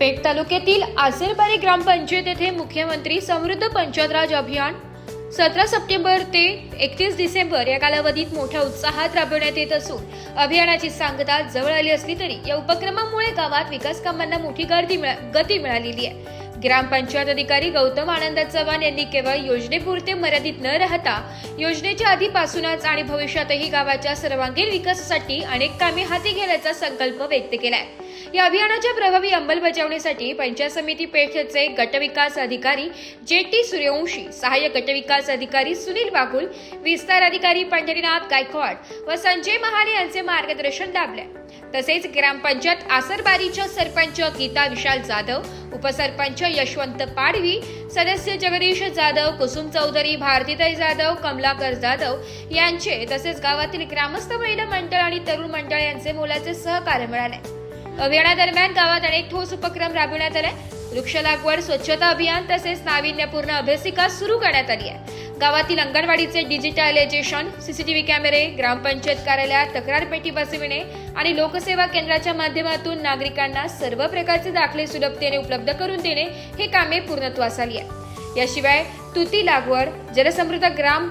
पेठ तालुक्यातील आसरबारी ग्रामपंचायत येथे मुख्यमंत्री समृद्ध पंचायत राज अभियान 17 सप्टेंबर ते 31 डिसेंबर या कालावधीत मोठ्या उत्साहात राबवण्यात येत असून अभियानाची सांगता जवळ आली असली तरी या उपक्रमामुळे गावात विकास कामांना मोठी गती मिळालेली आहे। ग्रामपंचायत अधिकारी गौतम आनंद चव्हाण यांनी केवळ योजनेपुरते मर्यादित न राहता योजनेच्या आधीपासूनच आणि भविष्यातही गावाच्या सर्वांगीण विकासासाठी अनेक कामे हाती घेण्याचा संकल्प व्यक्त केलाय। या अभियानाच्या प्रभावी अंमलबजावणीसाठी पंचायत समिती पेठचे गटविकास अधिकारी जेटी सूर्यवंशी, सहाय्यक गटविकास अधिकारी सुनील बागुल, विस्तार अधिकारी पंढरीनाथ गायकवाड व संजय महाले यांचे मार्गदर्शन लाभले। तसेच ग्रामपंचायत आसरबारीच्या सरपंच गीता विशाल जाधव, उपसरपंच यशवंत पाडवी, सदस्य जगदीश जाधव, कुसुम चौधरी, भारतीताई जाधव, कमलाकर जाधव यांचे तसेच गावातील ग्रामस्थ महिला मंडळ आणि तरुण मंडळ यांचे मोलाचे सहकार्य मिळाले। अभियानादरम्यान गावात अनेक ठोस उपक्रम राबवण्यात आले। वृक्ष लागवड, स्वच्छता अभियान तसेच नाविन्यपूर्ण अभ्यासिका सुरू करण्यात आली आहे। गावातील अंगणवाडीचे डिजिटलायझेशन, सीसीटीव्ही कॅमेरे, ग्रामपंचायत कार्यालयात तक्रार पेटी बसविणे आणि लोकसेवा केंद्राच्या माध्यमातून नागरिकांना सर्व प्रकारचे दाखले सुलभतेने उपलब्ध करून देणे हे कामे पूर्णत्वास आली आहे। याशिवाय तुती लागवड, जलसमृद्ध ग्राम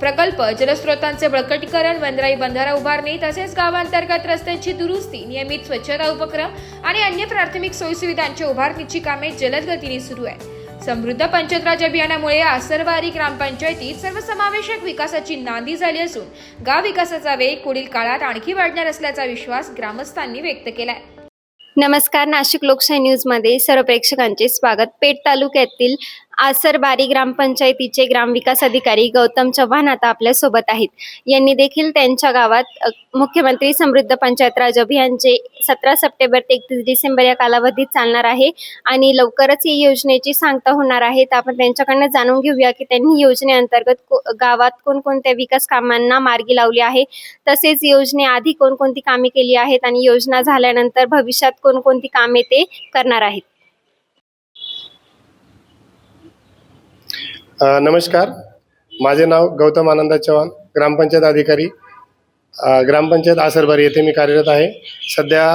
प्रकल्प, जलस्रोतांचे बळकटीकरण, वनराई बंधारा उभारणी तसेच गावांतर्गत रस्त्यांची दुरुस्ती, नियमित स्वच्छता उपक्रम आणि अन्य प्राथमिक सोयीसुविधांच्या उभारणीची कामे जलद गतीने सुरू आहे। समृद्ध पंचायत राज अभियानामुळे आसरबारी ग्रामपंचायतीत सर्वसमावेशक विकासाची नांदी झाली असून गाव विकासाचा वेग पुढील काळात आणखी वाढणार असल्याचा विश्वास ग्रामस्थांनी व्यक्त केलाय। नमस्कार, नाशिक लोकशाही न्यूजमध्ये सर्व प्रेक्षकांचे स्वागत। पेठ तालुक्यातील आसरबारी ग्रामपंचायतीचे ग्रामविकास अधिकारी गौतम चव्हाण आता आपल्या सोबत आहेत। यांनी देखील त्यांच्या गावात मुख्यमंत्री समृद्ध पंचायत राज अभियानचे 17 सप्टेंबर ते 31 डिसेंबर या कालावधीत चालणार आहे आणि लवकरच ही योजनेची सांगता होणार आहे। तर आपण त्यांच्याकडनं जाणून घेऊया की त्यांनी योजनेअंतर्गत गावात कोणकोणत्या विकास कामांना मार्गी लावले आहे, तसेच योजनेआधी कोणकोणती कामे केली आहेत आणि योजना झाल्यानंतर भविष्यात कोणकोणती कामे ते करणार आहेत। नमस्कार, माझे नाव गौतम आनंद चव्हाण, ग्रामपंचायत अधिकारी, ग्रामपंचायत आसरबारी येथे मी कार्यरत आहे। सध्या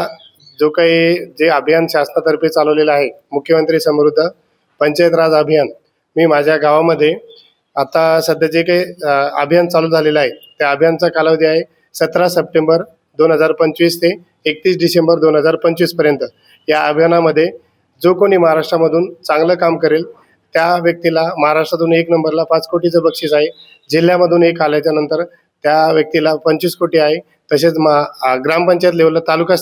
जो काही जे अभियान शासनातर्फे चालवलेलं आहे, मुख्यमंत्री समृद्ध पंचायत राज अभियान, मी माझ्या गावामध्ये आता सध्या जे काही अभियान चालू झालेलं आहे त्या अभियानचा कालावधी आहे 17 सप्टेंबर 2025 ते 31 डिसेंबर 2025 पर्यंत। या अभियानामध्ये जो कोणी महाराष्ट्रामधून चांगलं काम करेल त्या व्यक्तीला महाराष्ट्रातून 1 नंबरला 5 कोटीचं बक्षीस आहे। जिल्ह्यामधून 1 आल्याच्या नंतर त्या व्यक्तीला 25 कोटी आहे। तसेच ग्रामपंचायत लेवलला तालुका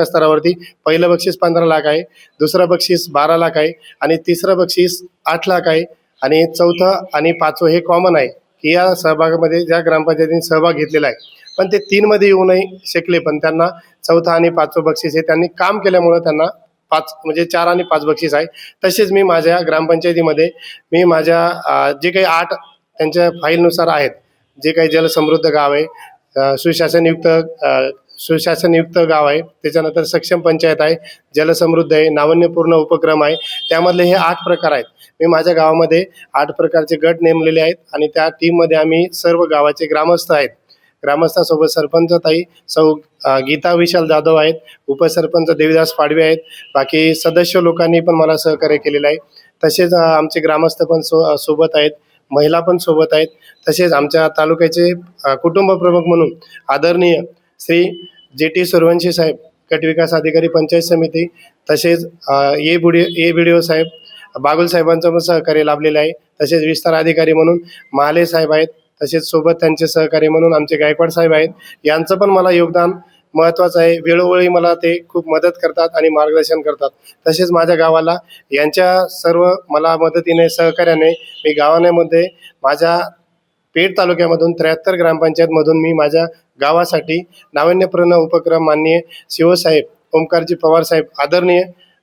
स्तरावरती पहिलं बक्षीस 15 लाख आहे, दुसरं बक्षीस 12 लाख आहे आणि तिसरं बक्षीस 8 लाख आहे आणि चौथं आणि 5वं हे कॉमन आहे की या सहभागामध्ये ज्या ग्रामपंचायतीने सहभाग घेतलेला आहे पण ते 3 मध्ये येऊ नाही शकले, पण त्यांना चौथं आणि 5वं बक्षीस हे त्यांनी काम केल्यामुळे त्यांना 5 म्हणजे 4 आणि 5 बक्षीस आहे। तसेच मी माझ्या ग्रामपंचायतीमध्ये मी माझ्या जे काही 8 त्यांच्या फाईलनुसार आहेत, जे काही जलसमृद्ध गाव आहे, सुशासनयुक्त गाव आहे, त्याच्यानंतर सक्षम पंचायत आहे, जलसमृद्ध आहे, नाविन्यपूर्ण उपक्रम आहे, त्यामधले हे 8 प्रकार आहेत। मी माझ्या गावामध्ये 8 प्रकारचे गट नेमलेले आहेत आणि त्या टीममध्ये आम्ही सर्व गावाचे ग्रामस्थ आहेत। ग्रामस्थांसोबत सरपंच ताई सौ गीता विशाल जाधव आहेत, उपसरपंच देवीदास पाडवे आहेत, बाकी सदस्य लोकांनी पण मला सहकार्य केलेलं आहे। तसेच आमचे ग्रामस्थ पण सोबत आहेत, महिला पण सोबत आहेत। तसेच आमच्या तालुक्याचे कुटुंब प्रमुख म्हणून आदरणीय श्री जेटी सूर्यवंशी साहेब, गटविकास अधिकारी पंचायत समिती, तसेच BDO साहेब बागुल साहेबांचं पण सहकार्य लाभलेलं आहे। तसेच विस्तार अधिकारी म्हणून महाले साहेब आहेत, तसेच सोबत त्यांचे सहकारी म्हणून आमचे गायकवाड साहेब आहेत। यांचं पण मला योगदान महत्त्वाचं आहे, वेळोवेळी मला ते खूप मदत करतात आणि मार्गदर्शन करतात। तसेच माझ्या गावाला यांच्या सर्व मला मदतीने सहकार्याने मी गावामध्ये माझ्या पेठ तालुक्यामधून 73 ग्रामपंचायतमधून मी माझ्या गावासाठी नाविन्यपूर्ण उपक्रम माननीय शिवसाहेब ओमकारजी पवार साहेब आदरणीय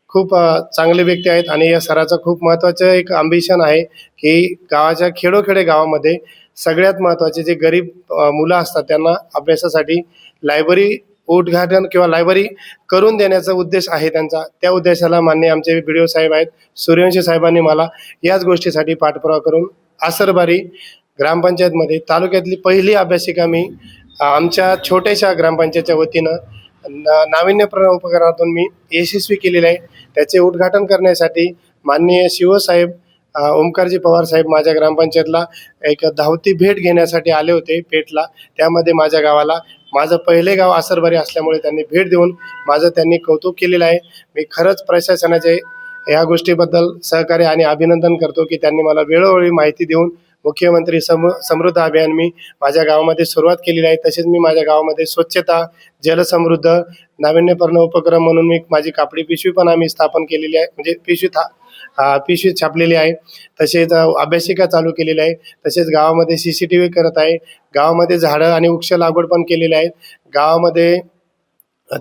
खूप चांगले व्यक्ती आहेत आणि या सराचं खूप महत्त्वाचं एक अम्बिशन आहे की गावाच्या खेडोखेडे गावामध्ये सगळ्यात महत्त्वाचे जे गरीब मुलं असतात त्यांना अभ्यासासाठी लायब्ररी उद्घाटन किंवा लायब्ररी करून देण्याचा उद्देश आहे त्यांचा। त्या उद्देशाला माननीय आमचे BDO साहेब आहेत, सूर्यवंशी साहेबांनी मला याच गोष्टीसाठी पाठपुरावा करून आसरबारी ग्रामपंचायतमध्ये तालुक्यातली पहिली अभ्यासिका मी आमच्या छोट्याशा ग्रामपंचायतच्या वतीनं नाविन्यपूर्ण उपक्रमातून मी यशस्वी केलेले आहे. त्याचे उद्घाटन करण्यासाठी माननीय शिवसाहेब ओमकारजी पवार साहेब माझ्या ग्रामपंचायतला एक धावती भेट घेण्यासाठी आले होते पेठला. त्यामध्ये माझ्या गावाला माझं पहिले गाव आसरबारी असल्यामुळे त्यांनी भेट देऊन माझं त्यांनी कौतुक केलेलं आहे. मी खरंच प्रशासनाचे या गोष्टीबद्दल सहकार्य आणि अभिनंदन करतो की त्यांनी मला वेळोवेळी माहिती देऊन मुख्यमंत्री समृद्ध अभियान मी माझ्या गावामध्ये सुरुवात केलेली आहे. तसेच मी माझ्या गावामध्ये स्वच्छता, जलसमृद्ध, नाविन्यपूर्ण उपक्रम म्हणून मी माझी कापडी पिशवी पण आम्ही स्थापन केलेली आहे, म्हणजे पिशवी छापलेली आहे. तसेच अभ्यासिका चालू केलेली आहे. तसेच गावामध्ये CCTV करत आहे. गावामध्ये झाडं आणि वृक्ष लागवड पण केलेली आहे. गावामध्ये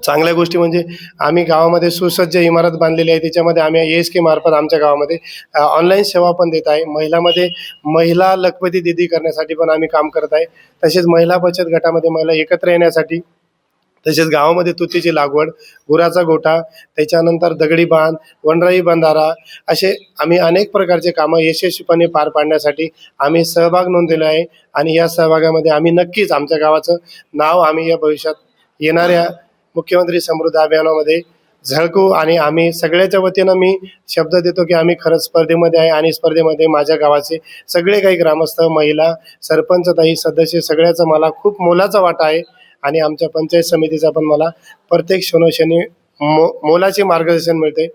चांगल्या गोष्टी म्हणजे आम्ही गावामध्ये सुसज्ज इमारत बांधलेली आहे. त्याच्यामध्ये आम्ही ASK मार्फत आमच्या गावामध्ये ऑनलाईन सेवा पण देत आहे. महिला लखपती दीदी करण्यासाठी पण आम्ही काम करत आहे. तसेच महिला बचत गटामध्ये महिला एकत्र येण्यासाठी, तसेच गावामध्ये तुतीची लागवड, गुराचा गोठा, त्याच्यानंतर दगडी बांध, वनराई बंधारा, असे आम्ही अनेक प्रकारचे कामं यशस्वीपणे पार पाडण्यासाठी आम्ही सहभाग नोंदवलेला आहे. आणि या सहभागामध्ये आम्ही नक्कीच आमच्या गावाचं नाव आम्ही या भविष्यात येणाऱ्या मुख्यमंत्री समृद्ध अभियानामध्ये झळकू. आणि आम्ही सगळ्याच्या वतीनं मी शब्द देतो की आम्ही खरंच स्पर्धेमध्ये आहे आणि स्पर्धेमध्ये माझ्या गावाचे सगळे काही ग्रामस्थ, महिला, सरपंच, ताई, सदस्य सगळ्याचा मला खूप मोलाचा वाटा आहे. आणि आमच्या पंचायत समितीचा पण मला प्रत्येक क्षणोक्षणी मोलाचे मार्गदर्शन मिळते.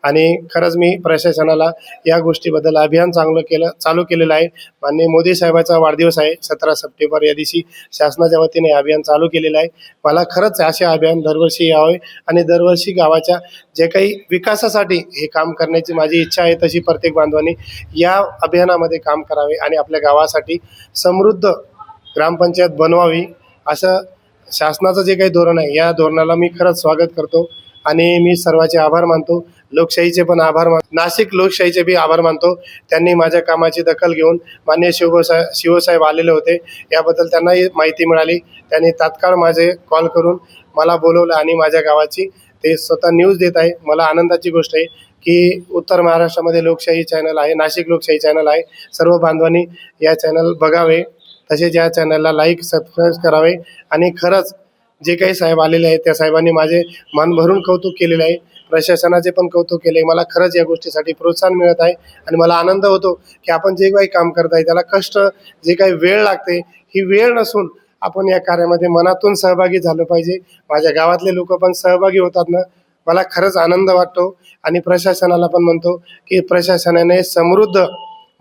आणि खरंच मी प्रशासनाला या गोष्टीबद्दल अभियान चालू केलेलं आहे. माननीय मोदी साहेबाचा वाढदिवस आहे 17 सप्टेंबर या दिवशी शासनाच्या वतीने अभियान चालू केलेलं आहे. मला खरंच असे अभियान दरवर्षी यावे आणि दरवर्षी गावाच्या जे काही विकासासाठी हे काम करण्याची माझी इच्छा आहे, तशी प्रत्येक बांधवांनी या अभियानामध्ये काम करावे आणि आपल्या गावासाठी समृद्ध ग्रामपंचायत बनवावी, असं शासनाचं जे काही धोरण आहे या धोरणाला मी खरंच स्वागत करतो. आणि मी सर्वांचे आभार मानतो. लोकशाहीचे पण आभार मानतो. नाशिक लोकशाहीचे बी आभार मानतो. त्यांनी माझ्या कामाची दखल घेऊन माननीय शिवसाहेब आलेले होते. याबद्दल त्यांनाही माहिती मिळाली. त्यांनी तात्काळ माझे कॉल करून मला बोलवलं आणि माझ्या गावाची ते स्वतः न्यूज देत आहे. मला आनंदाची गोष्ट आहे की उत्तर महाराष्ट्रामध्ये लोकशाही चॅनल आहे, नाशिक लोकशाही चॅनल आहे. सर्व बांधवांनी या चॅनल बघावे, तसेच या चॅनलला लाईक, सबस्क्राईब करावे. आणि खरंच जे काही साहेब आलेले आहेत त्या साहेबांनी माझे मन भरून कौतुक केलेले आहे. प्रशासनाचे पण कौतुक केले. मला खरंच या गोष्टीसाठी प्रोत्साहन मिळत आहे आणि मला आनंद होतो की आपण जे काही काम करत आहे त्याला कष्ट, जे काही वेळ लागते, ही वेळ नसून आपण या कार्यामध्ये मनातून सहभागी झालं पाहिजे. माझ्या गावातले लोक पण सहभागी होतात ना, मला खरंच आनंद वाटतो. आणि प्रशासनाला पण म्हणतो की प्रशासनाने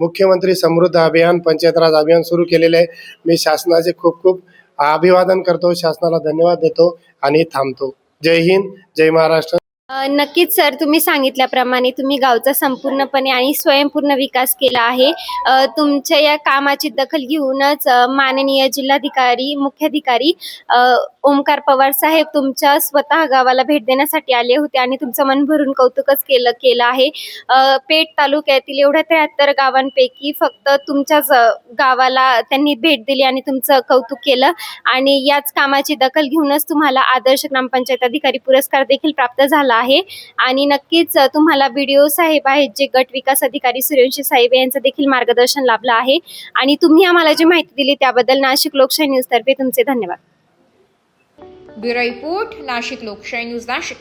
मुख्यमंत्री समृद्ध अभियान, पंचायत राज अभियान सुरू केलेले आहे. मी शासनाचे खूप खूप अभिवादन करतो, शासनाला धन्यवाद देतो आणि थांबतो. जय हिंद, जय महाराष्ट्र. नक्कीच सर, तुम्ही सांगितल्याप्रमाणे तुम्ही गावचा संपूर्णपणे आणि स्वयंपूर्ण विकास केला आहे. तुमच्या या कामाची दखल घेऊनच माननीय जिल्हाधिकारी, मुख्याधिकारी ओमकार पवार साहेब तुमच्या स्वतः गावाला भेट देण्यासाठी आले होते आणि तुमचं मन भरून कौतुकच केलं आहे. पेठ तालुक्यातील एवढ्या 73 गावांपैकी फक्त तुमच्याच गावाला त्यांनी भेट दिली आणि तुमचं कौतुक केलं. आणि याच कामाची दखल घेऊनच तुम्हाला आदर्श ग्रामपंचायत अधिकारी पुरस्कार देखील प्राप्त झाला आहे. आणि नक्कीच तुम्हाला BDO साहेब आहेत जे गट विकास अधिकारी सूर्यवंशी साहेब यांचं देखील मार्गदर्शन लाभलं आहे. आणि तुम्ही आम्हाला जी माहिती दिली त्याबद्दल नाशिक लोकशाही न्यूज तर्फे तुमचे धन्यवाद. ब्युरो रिपोर्ट, नाशिक लोकशाही न्यूज, नाशिक.